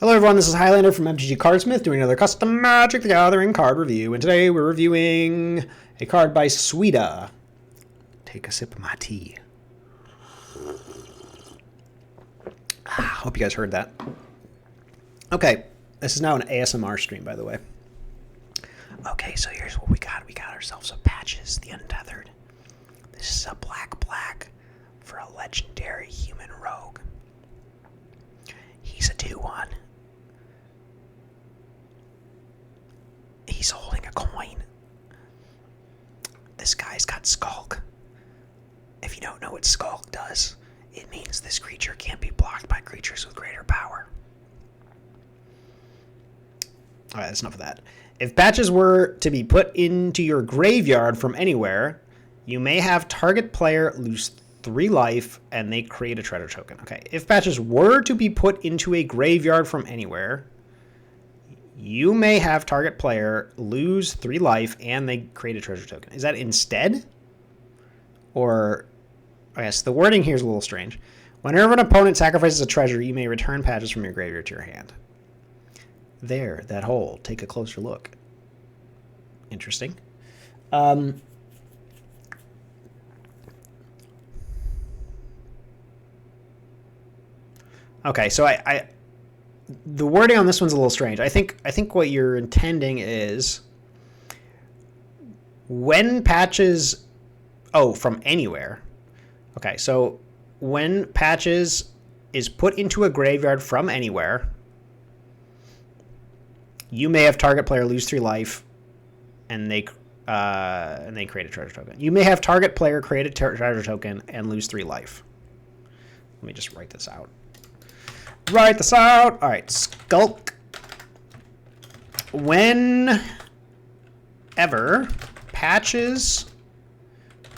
Hello everyone, this is Highlander from MTG Cardsmith doing another custom Magic the Gathering card review, and today we're reviewing a card by Sweda. Take a sip of my tea. Hope you guys heard that. Okay, this is now an ASMR stream, by the way. Okay, so here's what we got. We got ourselves some patches, the Untethered. This is a black for a legendary human rogue. He's a 2/1. He's holding a coin. This guy's got Skulk. If you don't know what Skulk does, it means this creature can't be blocked by creatures with greater power. Alright, that's enough of that. If patches were to be put into your graveyard from anywhere, you may have target player lose 3 life and they create a treasure token. Okay, if patches were to be put into a graveyard from anywhere, you may have target player lose 3 life and they create a treasure token. Is that instead? Or, I guess the wording here is a little strange. Whenever an opponent sacrifices a treasure, you may return patches from your graveyard to your hand. There, that hole. Take a closer look. Interesting. Okay, so the wording on this one's a little strange. I think what you're intending is when patches, from anywhere. Okay, so when patches is put into a graveyard from anywhere, you may have target player lose 3 life, and they create a treasure token. You may have target player create a treasure token and lose 3 life. Let me just write this out. All right, Skulk. Whenever patches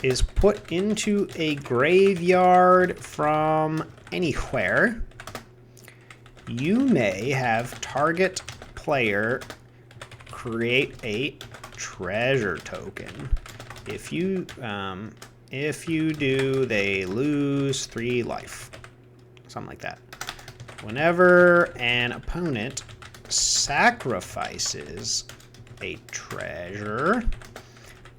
is put into a graveyard from anywhere, you may have target player create a treasure token. If you do, they lose 3 life. Something like that. Whenever an opponent sacrifices a treasure,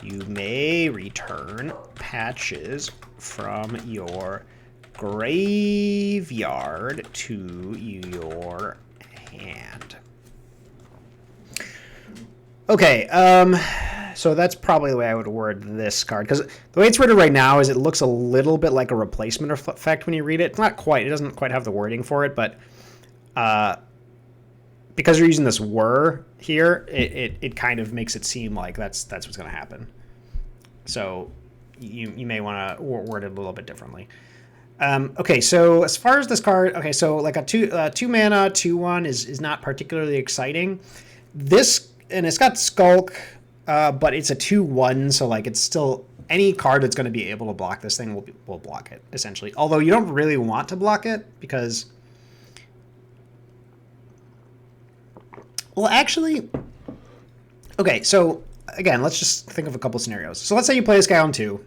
you may return patches from your graveyard to your hand. Okay, so that's probably the way I would word this card, because the way it's worded right now is it looks a little bit like a replacement effect when you read it. It's not quite, it doesn't quite have the wording for it, but because you're using this were here, it kind of makes it seem like that's what's going to happen. So you may want to word it a little bit differently. Okay, so as far as this card, okay, so like a 2 mana 2/1 is not particularly exciting. This, and it's got Skulk, but it's a 2/1, so like it's still, any card that's going to be able to block this thing will block it, essentially. Although you don't really want to block it, because, well, actually, okay, so again, let's just think of a couple scenarios. So let's say you play this guy on 2,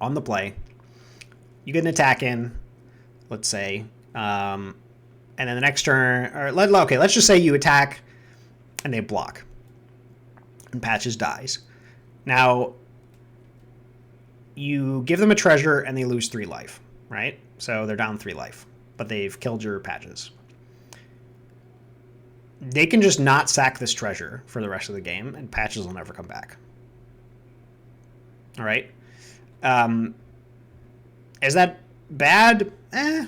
on the play, you get an attack in, let's say, and then the next turn, or let's just say you attack and they block, and patches dies. Now, you give them a treasure and they lose 3 life, right? So they're down 3 life, but they've killed your patches. They can just not sack this treasure for the rest of the game, and patches will never come back. All right? Is that bad? I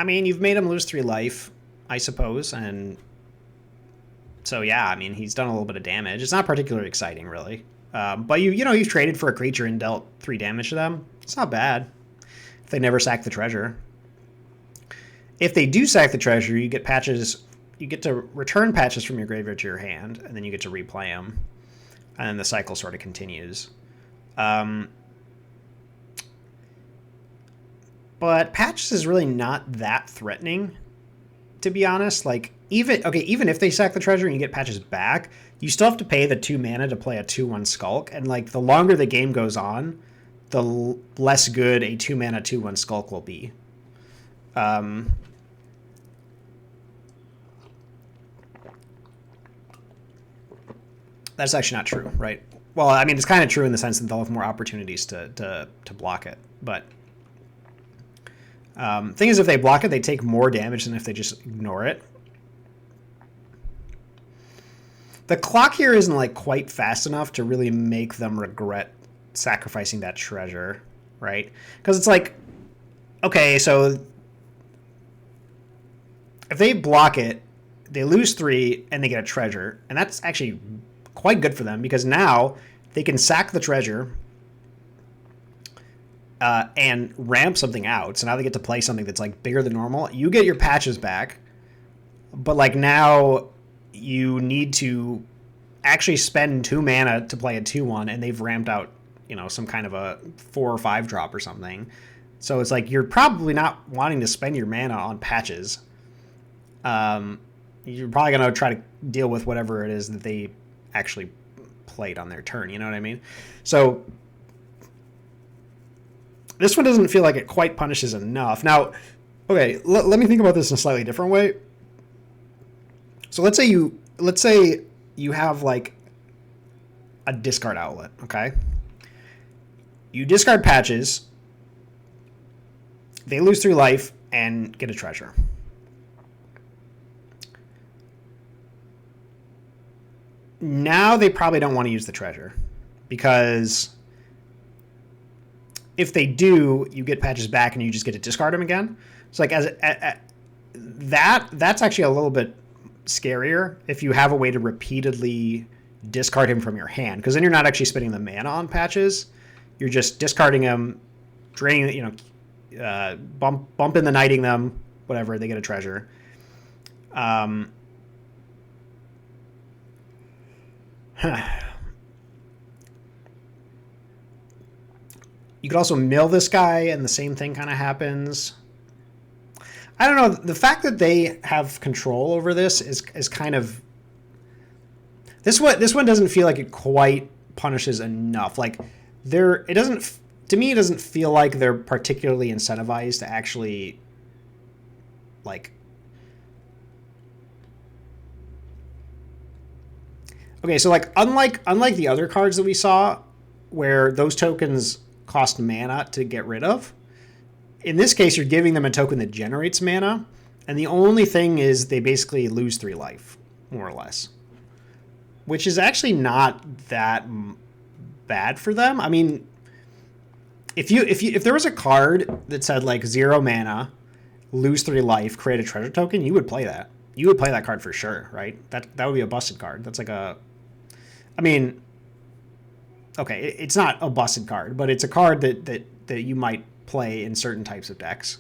mean, you've made him lose 3 life, I suppose, and so yeah, I mean, he's done a little bit of damage. It's not particularly exciting, really. But you've traded for a creature and dealt 3 damage to them. It's not bad if they never sack the treasure. If they do sack the treasure, you get patches. You get to return patches from your graveyard to your hand, and then you get to replay them, and then the cycle sort of continues. But patches is really not that threatening, to be honest. Like, even if they sack the treasure and you get patches back, you still have to pay the 2 mana to play a 2/1 Skulk, and like the longer the game goes on, the less good a 2 mana 2/1 Skulk will be. That's actually not true, right? Well, I mean, it's kind of true in the sense that they'll have more opportunities to block it. But thing is, if they block it, they take more damage than if they just ignore it. The clock here isn't like quite fast enough to really make them regret sacrificing that treasure, right? Because it's like, okay, so if they block it, they lose 3 and they get a treasure, and that's actually quite good for them because now they can sack the treasure and ramp something out. So now they get to play something that's like bigger than normal. You get your patches back, but like now you need to actually spend 2 mana to play a 2/1, and they've ramped out, you know, some kind of a 4 or 5 drop or something. So it's like you're probably not wanting to spend your mana on patches. You're probably going to try to deal with whatever it is that they actually played on their turn. You know what I mean? So this one doesn't feel like it quite punishes enough. Now, okay, let me think about this in a slightly different way. So let's say you have like a discard outlet, okay? You discard patches, they lose 3 life and get a treasure. Now they probably don't want to use the treasure because if they do, you get patches back and you just get to discard them again. So like that's actually a little bit scarier if you have a way to repeatedly discard him from your hand, because then you're not actually spending the mana on patches. You're just discarding him, draining, you know, bumping the knighting them, whatever, they get a treasure. You could also mill this guy and the same thing kind of happens. I don't know. The fact that they have control over this is kind of... This one doesn't feel like it quite punishes enough. Like, it doesn't... To me, it doesn't feel like they're particularly incentivized to actually, like... Okay, so like unlike the other cards that we saw, where those tokens cost mana to get rid of, in this case you're giving them a token that generates mana, and the only thing is they basically lose 3 life, more or less, which is actually not that bad for them. I mean, if there was a card that said like 0 mana, lose 3 life, create a treasure token, you would play that. You would play that card for sure, right? That would be a busted card. That's like a... I mean, okay, it's not a busted card, but it's a card that you might play in certain types of decks.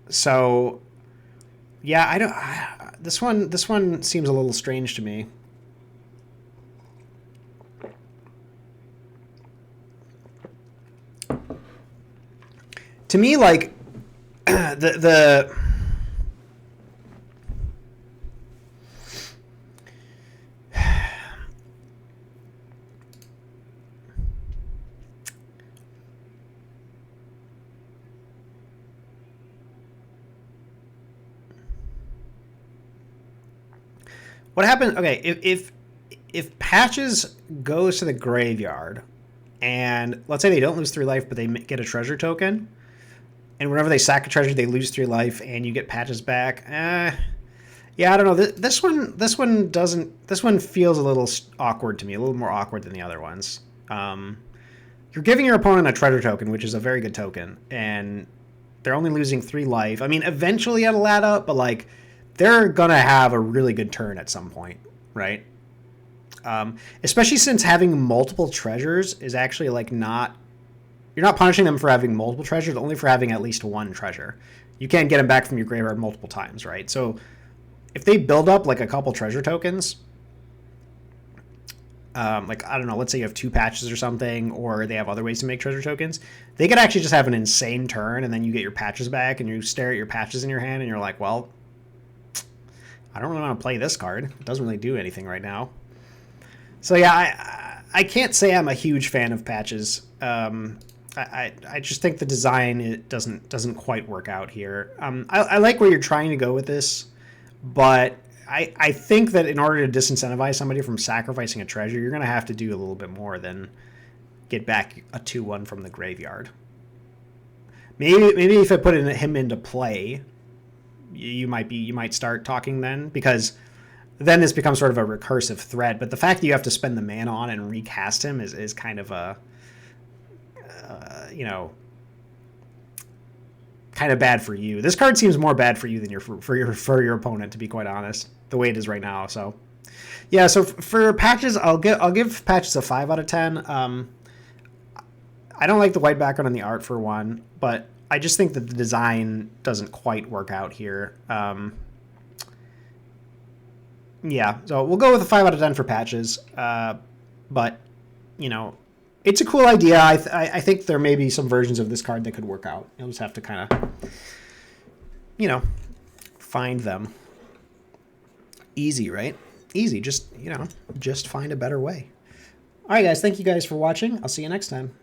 So, yeah, I don't... This one seems a little strange to me. To me, like, the what happened? Okay, if Patches goes to the graveyard, and let's say they don't lose 3 life, but they get a treasure token, and whenever they sack a treasure, they lose 3 life, and you get Patches back. Yeah, I don't know. This one feels a little awkward to me, a little more awkward than the other ones. You're giving your opponent a treasure token, which is a very good token, and they're only losing 3 life. I mean, eventually it'll add up, but like, they're gonna have a really good turn at some point, right? Especially since having multiple treasures is actually like not... You're not punishing them for having multiple treasures, only for having at least 1 treasure. You can't get them back from your graveyard multiple times, right? So if they build up like a couple treasure tokens, like, I don't know, let's say you have 2 patches or something, or they have other ways to make treasure tokens, they could actually just have an insane turn, and then you get your patches back, and you stare at your patches in your hand, and you're like, well, I don't really want to play this card. It doesn't really do anything right now. So yeah, I can't say I'm a huge fan of patches. I I just think the design it doesn't quite work out here. I like where you're trying to go with this, but I think that in order to disincentivize somebody from sacrificing a treasure, you're going to have to do a little bit more than get back a 2/1 from the graveyard. Maybe if I put him into play, you might start talking then, because then this becomes sort of a recursive threat. But the fact that you have to spend the mana on and recast him is kind of a kind of bad for you. This card seems more bad for you than for your opponent, to be quite honest, the way it is right now. So yeah, so for Patches, I'll give Patches a 5 out of 10. I don't like the white background on the art for one, but I just think that the design doesn't quite work out here. Yeah, so we'll go with a 5 out of 10 for Patches. But, it's a cool idea. I think there may be some versions of this card that could work out. You'll just have to kind of, find them. Easy, right? Easy. Just find a better way. All right, guys. Thank you guys for watching. I'll see you next time.